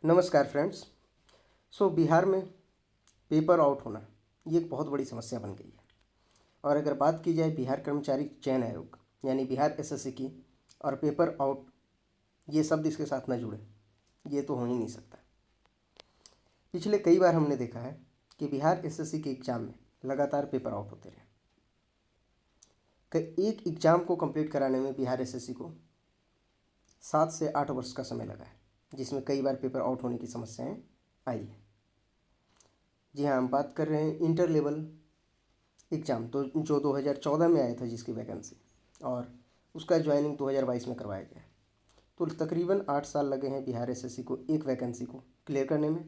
नमस्कार फ्रेंड्स। बिहार में paper out होना ये एक बहुत बड़ी समस्या बन गई है। और अगर बात की जाए बिहार कर्मचारी चयन आयोग यानी बिहार एसएससी की, और पेपर आउट ये शब्द इसके साथ न जुड़े, ये तो हो ही नहीं सकता। पिछले कई बार हमने देखा है कि बिहार एसएससी के एग्ज़ाम में लगातार पेपर आउट होते रहे। एक एग्ज़ाम को कंप्लीट कराने में बिहार एसएससी को 7 से 8 वर्ष का समय लगा है, जिसमें कई बार पेपर आउट होने की समस्याएं आई है। जी हाँ, हम बात कर रहे हैं इंटर लेवल एग्ज़ाम तो जो 2014 में आया था, जिसकी वैकेंसी, और उसका ज्वाइनिंग 2022 में करवाया गया। तो तकरीबन 8 साल लगे हैं बिहार एसएससी को एक वैकेंसी को क्लियर करने में,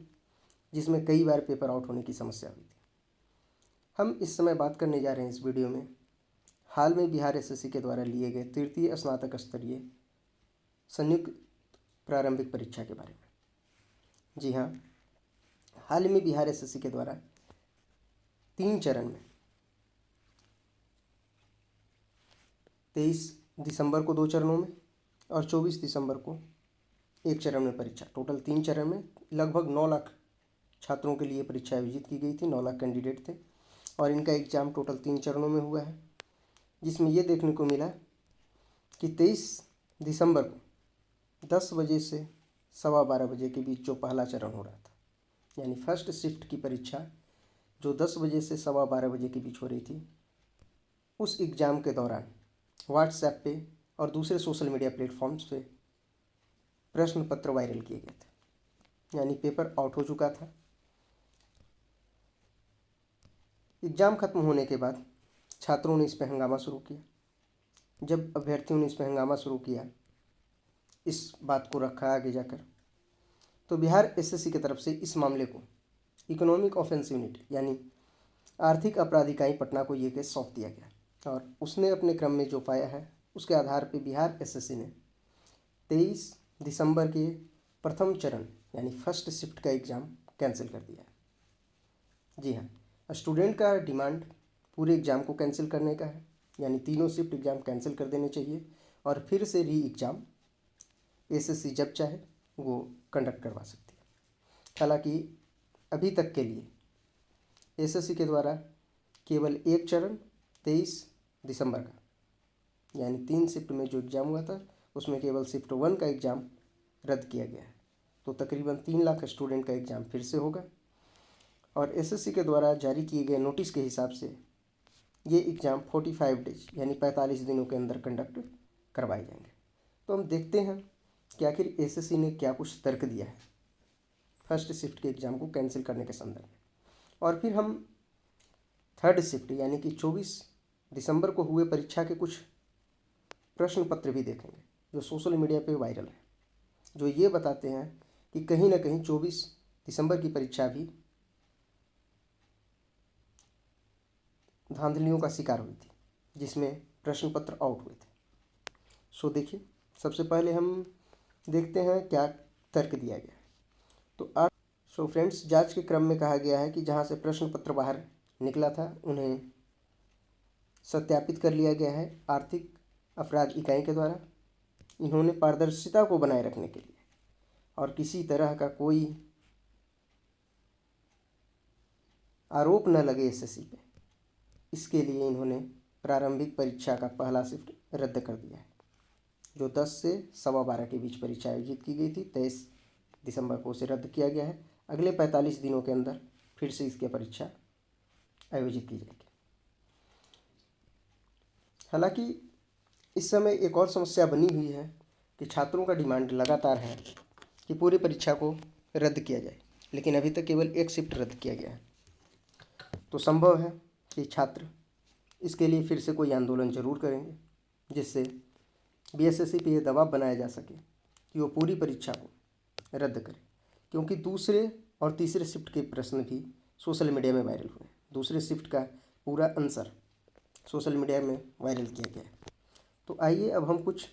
जिसमें कई बार पेपर आउट होने की समस्या हुई थी। हम इस समय बात करने जा रहे हैं इस वीडियो में हाल में बिहार एसएससी के द्वारा लिए गए तृतीय स्नातक स्तरीय संयुक्त प्रारंभिक परीक्षा के बारे में। जी हाँ, हाल में बिहार एसएससी के द्वारा 3 चरण में 23 दिसंबर को 2 चरणों में और 24 दिसंबर को 1 चरण में परीक्षा, टोटल 3 चरण में लगभग 9 लाख छात्रों के लिए परीक्षा आयोजित की गई थी। 9 लाख कैंडिडेट थे और इनका एग्ज़ाम टोटल 3 चरणों में हुआ है, जिसमें ये देखने को मिला कि 23 दिसंबर को 10 बजे से 12:15 बजे के बीच जो पहला चरण हो रहा था, यानी फर्स्ट शिफ्ट की परीक्षा जो 10 बजे से 12:15 बजे के बीच हो रही थी, उस एग्ज़ाम के दौरान व्हाट्सएप पे और दूसरे सोशल मीडिया प्लेटफॉर्म्स पे प्रश्न पत्र वायरल किए गए थे, यानी पेपर आउट हो चुका था। एग्ज़ाम ख़त्म होने के बाद छात्रों ने इस पर हंगामा शुरू किया। जब अभ्यर्थियों ने इस पर हंगामा शुरू किया, इस बात को रखा आगे जाकर, तो बिहार एसएससी की तरफ से इस मामले को इकोनॉमिक ऑफेंस यूनिट यानी आर्थिक अपराध इकाई पटना को ये केस सौंप दिया गया। और उसने अपने क्रम में जो पाया है उसके आधार पर बिहार एसएससी ने 23 दिसंबर के प्रथम चरण यानी फर्स्ट शिफ्ट का एग्ज़ाम कैंसिल कर दिया है। जी हाँ, स्टूडेंट का डिमांड पूरे एग्ज़ाम को कैंसिल करने का है, यानी तीनों शिफ्ट एग्ज़ाम कैंसिल कर देने चाहिए और फिर से री एग्ज़ाम एसएससी जब चाहे वो कंडक्ट करवा सकती है। हालांकि अभी तक के लिए एसएससी के द्वारा केवल एक चरण 23 दिसंबर का, यानी 3 शिफ्ट में जो एग्ज़ाम हुआ था उसमें केवल शिफ्ट 1 का एग्ज़ाम रद्द किया गया है। तो तकरीबन 3 लाख स्टूडेंट का एग्ज़ाम फिर से होगा और एसएससी के द्वारा जारी किए गए नोटिस के हिसाब से ये एग्ज़ाम 45 डेज यानी 45 दिनों के अंदर कंडक्ट करवाए जाएंगे। तो हम देखते हैं कि आखिर एसएससी ने क्या कुछ तर्क दिया है फर्स्ट शिफ्ट के एग्ज़ाम को कैंसिल करने के संदर्भ में। और फिर हम थर्ड शिफ्ट यानी कि 24 दिसंबर को हुए परीक्षा के कुछ प्रश्न पत्र भी देखेंगे जो सोशल मीडिया पे वायरल है, जो ये बताते हैं कि कहीं ना कहीं 24 दिसंबर की परीक्षा भी धांधलियों का शिकार हुई थी, जिसमें प्रश्न पत्र आउट हुए थे। देखिए, सबसे पहले हम देखते हैं क्या तर्क दिया गया है। फ्रेंड्स, जांच के क्रम में कहा गया है कि जहां से प्रश्न पत्र बाहर निकला था उन्हें सत्यापित कर लिया गया है आर्थिक अपराध इकाई के द्वारा। इन्होंने पारदर्शिता को बनाए रखने के लिए और किसी तरह का कोई आरोप न लगे एसएससी पे, इसके लिए इन्होंने प्रारंभिक परीक्षा का पहला शिफ्ट रद्द कर दिया है, जो 10 से 12:15 के बीच परीक्षा आयोजित की गई थी। 23 दिसंबर को उसे रद्द किया गया है। अगले 45 दिनों के अंदर फिर से इसकी परीक्षा आयोजित की जाएगी। हालांकि इस समय एक और समस्या बनी हुई है कि छात्रों का डिमांड लगातार है कि पूरी परीक्षा को रद्द किया जाए, लेकिन अभी तक केवल एक शिफ्ट रद्द किया गया है। तो संभव है कि छात्र इसके लिए फिर से कोई आंदोलन जरूर करेंगे, जिससे बीएसएससी पे ये दबाव बनाया जा सके कि वो पूरी परीक्षा को रद्द करे, क्योंकि दूसरे और तीसरे शिफ्ट के प्रश्न भी सोशल मीडिया में वायरल हुए। दूसरे शिफ्ट का पूरा आंसर सोशल मीडिया में वायरल किया गया है। तो आइए अब हम कुछ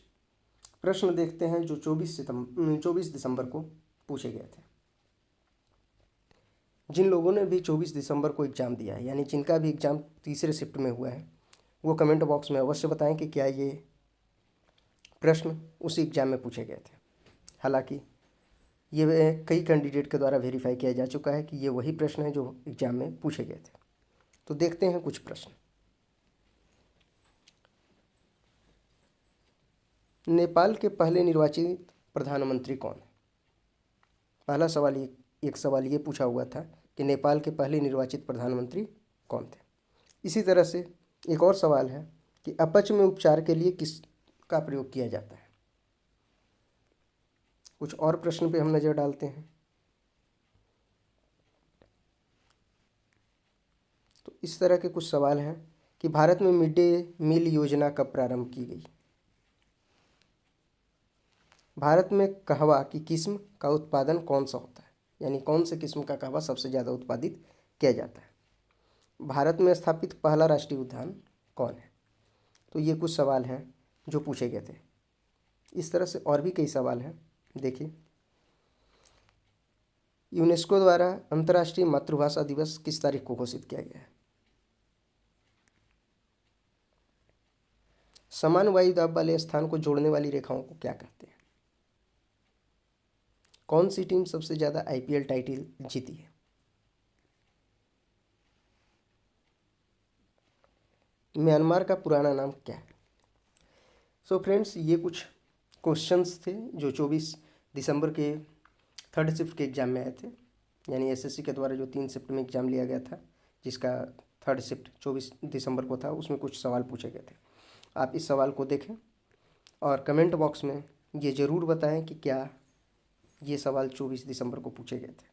प्रश्न देखते हैं जो 24 दिसंबर को पूछे गए थे। जिन लोगों ने भी 24 दिसंबर को एग्ज़ाम दिया है, यानी जिनका भी एग्ज़ाम तीसरे शिफ्ट में हुआ है, वो कमेंट बॉक्स में अवश्य बताएं कि क्या ये प्रश्न उसी एग्ज़ाम में पूछे गए थे। हालांकि ये कई कैंडिडेट के द्वारा वेरीफाई किया जा चुका है कि ये वही प्रश्न है जो एग्जाम में पूछे गए थे। तो देखते हैं कुछ प्रश्न। नेपाल के पहले निर्वाचित प्रधानमंत्री कौन है? पहला सवाल एक सवाल ये पूछा हुआ था कि नेपाल के पहले निर्वाचित प्रधानमंत्री कौन थे। इसी तरह से एक और सवाल है कि अपच में उपचार के लिए किसका प्रयोग किया जाता है। कुछ और प्रश्न पे हम नज़र डालते हैं। तो इस तरह के कुछ सवाल हैं कि भारत में मिड डे मील योजना कब प्रारंभ की गई? भारत में कहवा की किस्म का उत्पादन कौन सा होता है, यानी कौन से किस्म का कहवा सबसे ज़्यादा उत्पादित किया जाता है? भारत में स्थापित पहला राष्ट्रीय उद्यान कौन है? तो ये कुछ सवाल हैं जो पूछे गए थे। इस तरह से और भी कई सवाल हैं। देखिए, यूनेस्को द्वारा अंतर्राष्ट्रीय मातृभाषा दिवस किस तारीख को घोषित किया गया है? समान वायु दाब वाले स्थान को जोड़ने वाली रेखाओं को क्या कहते हैं? कौन सी टीम सबसे ज़्यादा आईपीएल टाइटल जीती है? म्यांमार का पुराना नाम क्या है? सो फ्रेंड्स, ये कुछ क्वेश्चंस थे जो 24 दिसंबर के थर्ड शिफ्ट के एग्ज़ाम में आए थे, यानी एसएससी के द्वारा जो 3 शिफ्ट में एग्ज़ाम लिया गया था, जिसका थर्ड शिफ्ट 24 दिसंबर को था, उसमें कुछ सवाल पूछे गए थे। आप इस सवाल को देखें और कमेंट बॉक्स में ये ज़रूर बताएं कि क्या ये सवाल 24 दिसंबर को पूछे गए थे।